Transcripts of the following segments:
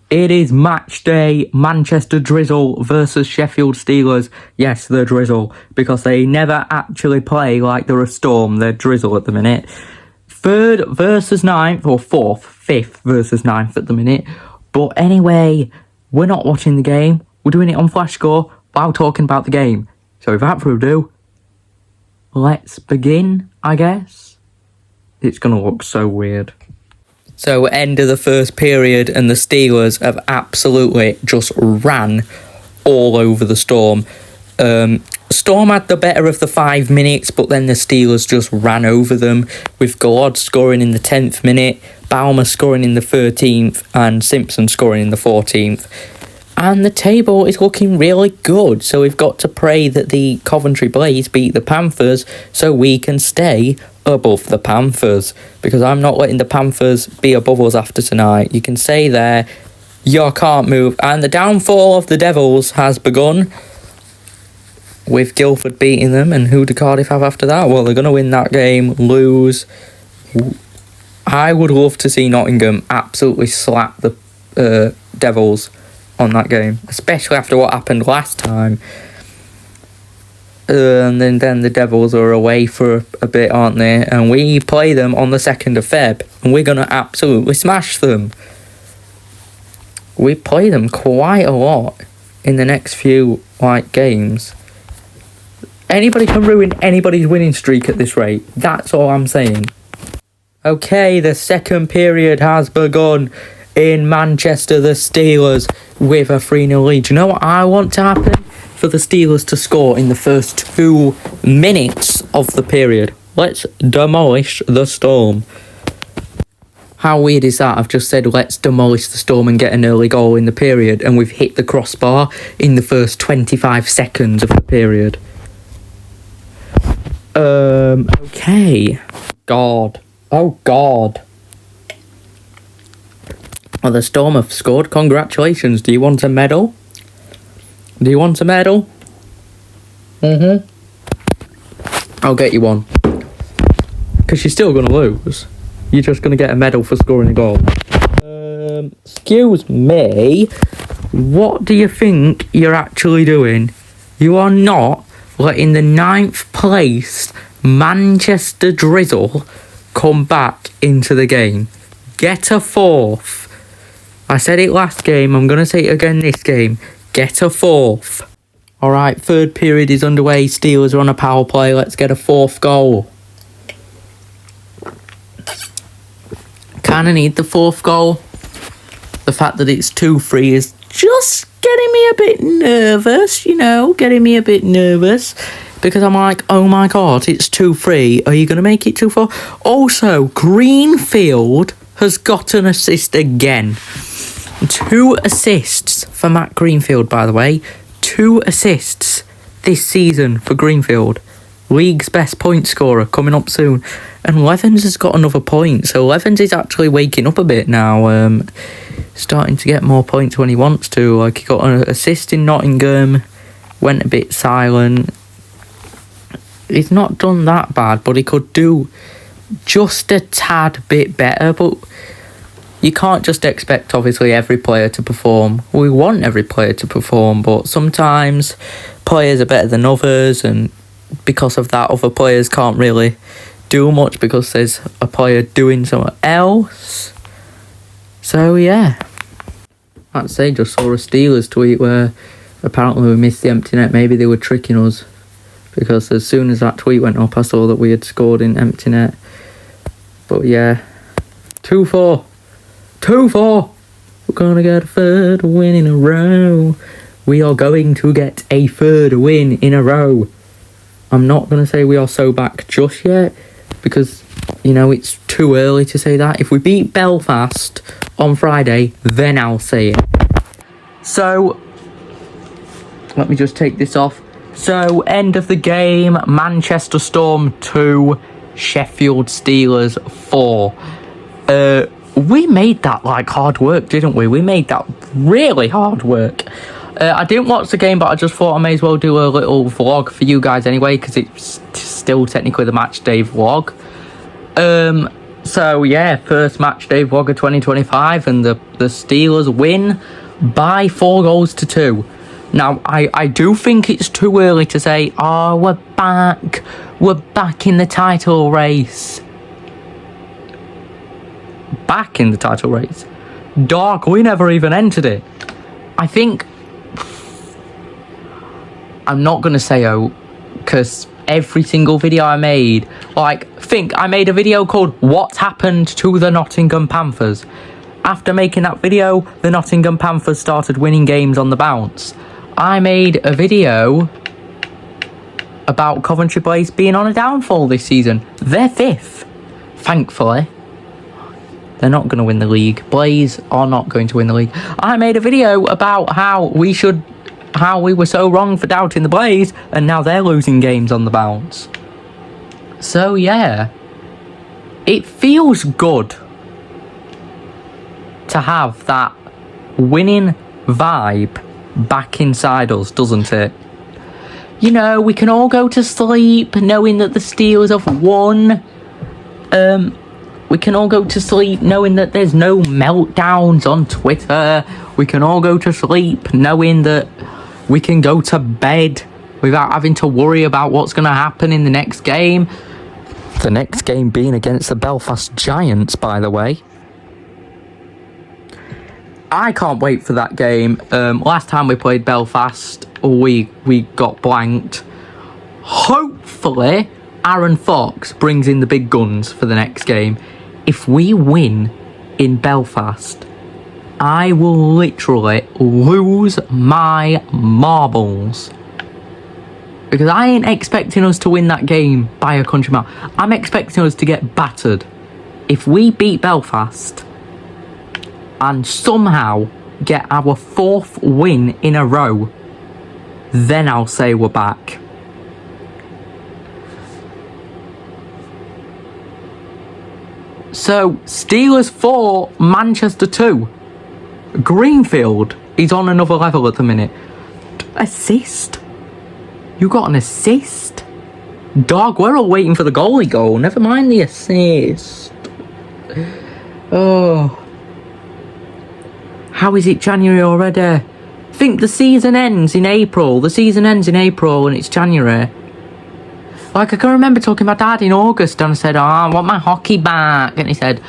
It is match day, Manchester Drizzle versus Sheffield Steelers. Yes, the Drizzle, because they never actually play like they're a Storm. They're Drizzle at the minute. 3rd versus 9th, or 4th, 5th versus 9th at the minute. But anyway, we're not watching the game. We're doing it on Flash Score while talking about the game. So without further ado, let's begin, I guess. It's going to look so weird. So end of the first period and the Steelers have absolutely just ran all over the Storm. Storm had the better of the 5 minutes, but then the Steelers just ran over them, with Galod scoring in the 10th minute, Balmer scoring in the 13th, and Simpson scoring in the 14th. And the table is looking really good, so we've got to pray that the Coventry Blaze beat the Panthers so we can stay above the Panthers, because I'm not letting the Panthers be above us after tonight. You can say there, you can't move. And the downfall of the Devils has begun, with Guildford beating them. And who do Cardiff have after that? Well, they're going to win that game, lose. I would love to see Nottingham absolutely slap the Devils on that game, especially after what happened last time. And then the Devils are away for a bit, aren't they? And we play them on the 2nd of Feb, and we're going to absolutely smash them. We play them quite a lot in the next few games. Anybody can ruin anybody's winning streak at this rate. That's all I'm saying. Okay, the second period has begun in Manchester. The Steelers with a 3-0 lead. Do you know what I want to happen? For the Steelers to score in the first 2 minutes of the period. Let's demolish the Storm. How weird is that? I've just said let's demolish the Storm and get an early goal in the period, and we've hit the crossbar in the first 25 seconds of the period. Okay. God. Oh, God. Well, the Storm have scored. Congratulations. Do you want a medal? Do you want a medal? I'll get you one. Because you're still going to lose. You're just going to get a medal for scoring a goal. Excuse me. What do you think you're actually doing? You are not letting the 9th placed Manchester Drizzle come back into the game. Get a 4th. I said it last game. I'm going to say it again this game. Get a 4th. Alright, 3rd period is underway. Steelers are on a power play. Let's get a 4th goal. Kinda need the 4th goal. The fact that it's 2-3 is just getting me a bit nervous, getting me a bit nervous. Because I'm like, oh my God, it's 2-3. Are you going to make it 2-4? Also, Greenfield has got an assist again. 2 assists for Matt Greenfield, by the way. 2 assists this season for Greenfield. League's best point scorer coming up soon. And Levens has got another point. So Levens is actually waking up a bit now. Starting to get more points when he wants to. He got an assist in Nottingham. Went a bit silent. He's not done that bad, but he could do just a tad bit better. But you can't just expect, obviously, every player to perform. We want every player to perform, but sometimes players are better than others, and because of that, other players can't really do much because there's a player doing something else. So, yeah. I'd say just saw a Steelers tweet where apparently we missed the empty net. Maybe they were tricking us, because as soon as that tweet went up, I saw that we had scored in empty net. But, yeah. 2-4. 2-4. We're going to get a 3rd win in a row. We are going to get a 3rd win in a row. I'm not going to say we are so back just yet, because, it's too early to say that. If we beat Belfast on Friday, then I'll say it. So, let me just take this off. So, end of the game, Manchester Storm 2, Sheffield Steelers 4. We made that hard work, didn't we? We made that really hard work. I didn't watch the game, but I just thought I may as well do a little vlog for you guys anyway, because it's still technically the match day vlog. So yeah, first match day vlog of 2025, and the Steelers win by 4-2. Now, I do think it's too early to say, oh, we're back in the title race. Back in the title race? Dog, we never even entered it. I think... I'm not going to say because every single video I made, I made a video called What Happened to the Nottingham Panthers. After making that video, the Nottingham Panthers started winning games on the bounce. I made a video about Coventry Blaze being on a downfall this season. They're 5th, thankfully. They're not going to win the league. Blaze are not going to win the league. I made a video about how we were so wrong for doubting the Blaze, and now they're losing games on the bounce. So yeah, it feels good to have that winning vibe back inside us, doesn't it? You know, we can all go to sleep knowing that the Steelers have won. We can all go to sleep knowing that there's no meltdowns on Twitter. We can all go to sleep knowing that we can go to bed without having to worry about what's going to happen in the next game. The next game being against the Belfast Giants, by the way. I can't wait for that game. Last time we played Belfast, we got blanked. Hopefully, Aaron Fox brings in the big guns for the next game. If we win in Belfast, I will literally lose my marbles. Because I ain't expecting us to win that game by a country mile. I'm expecting us to get battered. If we beat Belfast and somehow get our 4th win in a row, then I'll say we're back. So, Steelers 4, Manchester 2. Greenfield is on another level at the minute. Assist? You got an assist? Dog, we're all waiting for the goalie goal. Never mind the assist. Oh. How is it January already? I think the season ends in April. The season ends in April and it's January. Like, I can remember talking to my dad in August and I said, oh, I want my hockey back. And he said,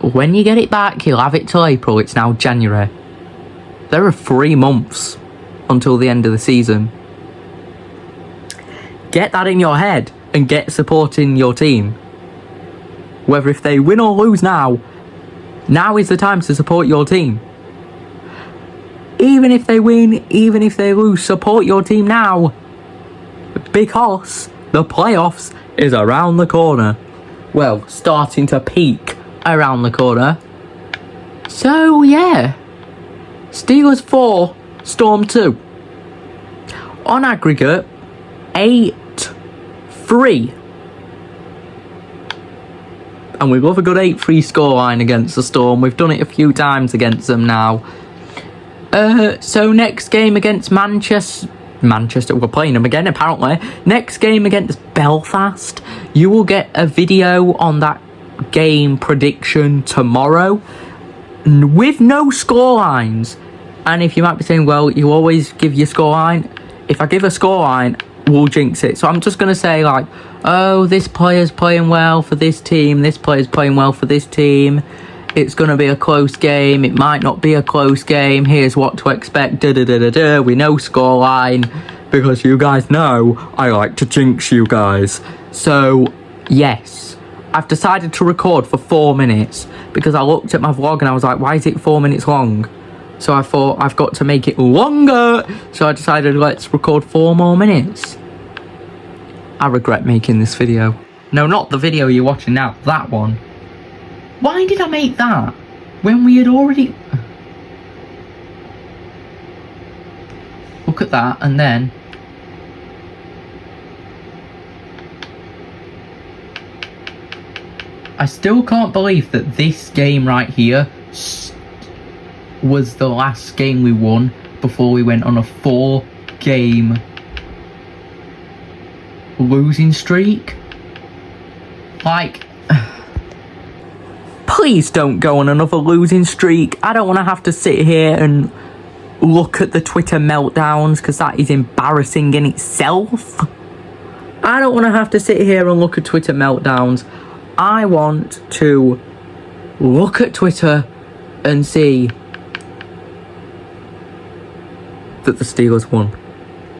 when you get it back, you'll have it till April. It's now January. There are 3 months until the end of the season. Get that in your head and get supporting your team. Whether if they win or lose now is the time to support your team. Even if they win, even if they lose, support your team now. Because the playoffs is around the corner. Well, starting to peak around the corner. So, yeah. Steelers 4, Storm 2. On aggregate, 8-3. And we love a good 8-3 scoreline against the Storm. We've done it a few times against them now. So next game against Manchester, we're playing them again apparently. Next game against Belfast, you will get a video on that game prediction tomorrow with no scorelines. And if you might be saying, well, you always give your scoreline. If I give a scoreline, we'll jinx it. So I'm just going to say like, oh, this player's playing well for this team, this player's playing well for this team. It's going to be a close game. It might not be a close game. Here's what to expect. We know scoreline because you guys know I like to jinx you guys. So, yes. I've decided to record for 4 minutes because I looked at my vlog and I was like, why is it 4 minutes long? So I thought I've got to make it longer. So I decided let's record 4 more minutes. I regret making this video. No, not the video you're watching now. That one. Why did I make that when we had already... Look at that, and then... I still can't believe that this game right here was the last game we won before we went on a 4-game losing streak. Like... please don't go on another losing streak. I don't want to have to sit here and look at the Twitter meltdowns, because that is embarrassing in itself. I don't want to have to sit here and look at Twitter meltdowns. I want to look at Twitter and see that the Steelers won.